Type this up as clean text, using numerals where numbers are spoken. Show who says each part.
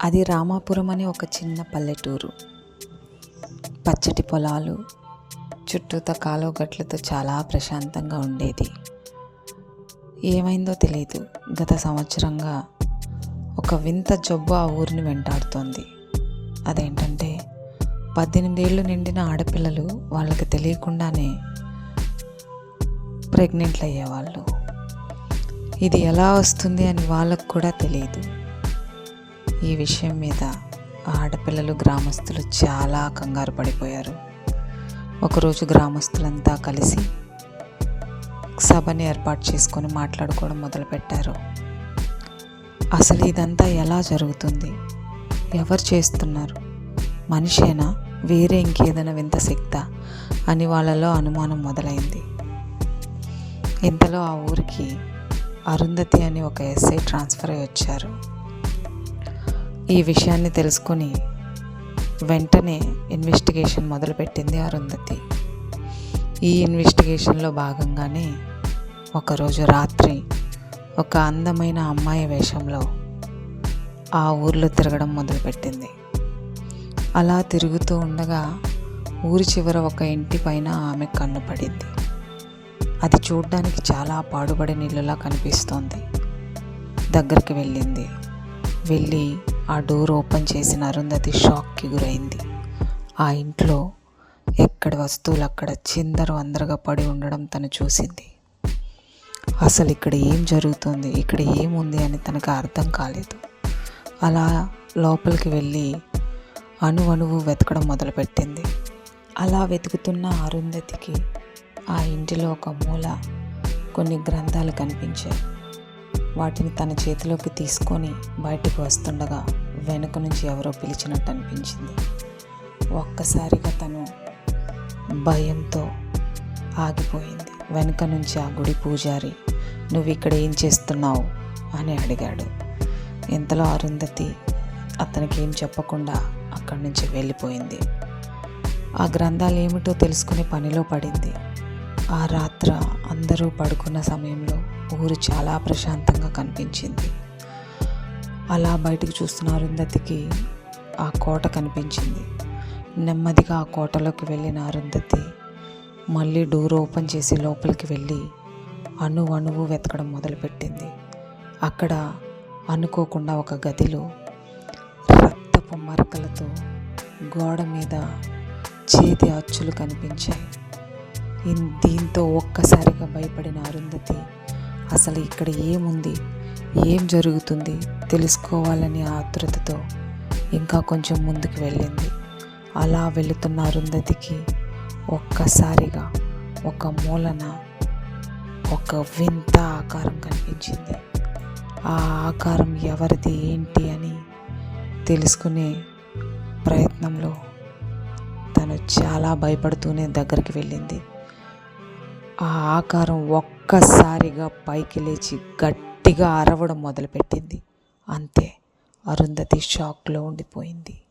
Speaker 1: అది రామాపురం అనే ఒక చిన్న పల్లెటూరు. పచ్చటి పొలాలు, చుట్టూత కాలువ గట్లతో చాలా ప్రశాంతంగా ఉండేది. ఏమైందో తెలియదు, గత సంవత్సరంగా ఒక వింత జబ్బు ఆ ఊరిని వెంటాడుతోంది. అదేంటంటే 18 ఏళ్ళు నిండిన ఆడపిల్లలు వాళ్ళకి తెలియకుండానే ప్రెగ్నెంట్లు అయ్యేవాళ్ళు. ఇది ఎలా వస్తుంది అని వాళ్ళకు కూడా తెలియదు. ఈ విషయం మీద ఆడపిల్లలు, గ్రామస్తులు చాలా కంగారు పడిపోయారు. ఒకరోజు గ్రామస్తులంతా కలిసి సభని ఏర్పాటు చేసుకొని మాట్లాడుకోవడం మొదలుపెట్టారు. అసలు ఇదంతా ఎలా జరుగుతుంది, ఎవరు చేస్తున్నారు, మనిషేనా, వేరే ఇంకేదైనా వింత శక్తా అని వాళ్ళలో అనుమానం మొదలైంది. ఇంతలో ఆ ఊరికి అరుంధతి అని ఒక ఎస్ఐ ట్రాన్స్ఫర్ అయ్యి వచ్చారు. ఈ విషయాన్ని తెలుసుకొని వెంటనే ఇన్వెస్టిగేషన్ మొదలుపెట్టింది అరుంధతి. ఈ ఇన్వెస్టిగేషన్లో భాగంగానే ఒకరోజు రాత్రి ఒక అందమైన అమ్మాయి వేషంలో ఆ ఊర్లో తిరగడం మొదలుపెట్టింది. అలా తిరుగుతూ ఉండగా ఊరి చివర ఒక ఇంటి పైన ఆమె కన్ను పడింది. అది చూడ్డానికి చాలా పాడుబడిన ఇల్లులా కనిపిస్తోంది. దగ్గరికి వెళ్ళి ఆ డోర్ ఓపెన్ చేసిన అరుంధతి షాక్కి గురైంది. ఆ ఇంట్లో ఎక్కడ వస్తువులు అక్కడ చిందరు అందరగా పడి ఉండడం తను చూసింది. అసలు ఇక్కడ ఏం జరుగుతుంది, ఇక్కడ ఏముంది అని తనకు అర్థం కాలేదు. అలా లోపలికి వెళ్ళి అణువణువు వెతకడం మొదలుపెట్టింది. అలా వెతుకుతున్న అరుంధతికి ఆ ఇంటిలో ఒక మూల కొన్ని గ్రంథాలు కనిపించాయి. వాటిని తన చేతిలోకి తీసుకొని బయటకు వస్తుండగా వెనుక నుంచి ఎవరో పిలిచినట్టు అనిపించింది. ఒక్కసారిగా తను భయంతో ఆగిపోయింది. వెనుక నుంచి ఆ గుడి పూజారి, "నువ్వు ఇక్కడ ఏం చేస్తున్నావు?" అని అడిగాడు. ఇంతలో అరుంధతి అతనికి ఏం చెప్పకుండా అక్కడి నుంచి వెళ్ళిపోయింది. ఆ గ్రంథాలు ఏమిటో తెలుసుకునే పనిలో పడింది. ఆ రాత్ర అందరూ పడుకున్న సమయంలో ఊరు చాలా ప్రశాంతంగా కనిపించింది. అలా బయటకు చూస్తున్న అరుంధతికి ఆ కోట కనిపించింది. నెమ్మదిగా ఆ కోటలోకి వెళ్ళిన అరుంధతి మళ్ళీ డోర్ ఓపెన్ చేసి లోపలికి వెళ్ళి అణువణువు వెతకడం మొదలుపెట్టింది. అక్కడ అనుకోకుండా ఒక గదిలో రక్తపు మరకలతో గోడ మీద చేతి అచ్చులు కనిపించాయి. దీంతో ఒక్కసారిగా భయపడిన అరుంధతి అసలు ఇక్కడ ఏముంది, ఏం జరుగుతుంది తెలుసుకోవాలని ఆతృతతో ఇంకా కొంచెం ముందుకు వెళ్ళింది. అలా వెళుతున్న అరుంధతికి ఒక్కసారిగా ఒక మూలన ఒక వింత ఆకారం కనిపించింది. ఆ ఆకారం ఎవరిది ఏంటి అని తెలుసుకునే ప్రయత్నంలో తను చాలా భయపడుతూనే దగ్గరికి వెళ్ళింది. ఆ ఆకారం ఒక్కసారిగా పైకి లేచి గట్టిగా అరవడం మొదలుపెట్టింది. అంతే, అరుంధతి షాక్లో ఉండిపోయింది.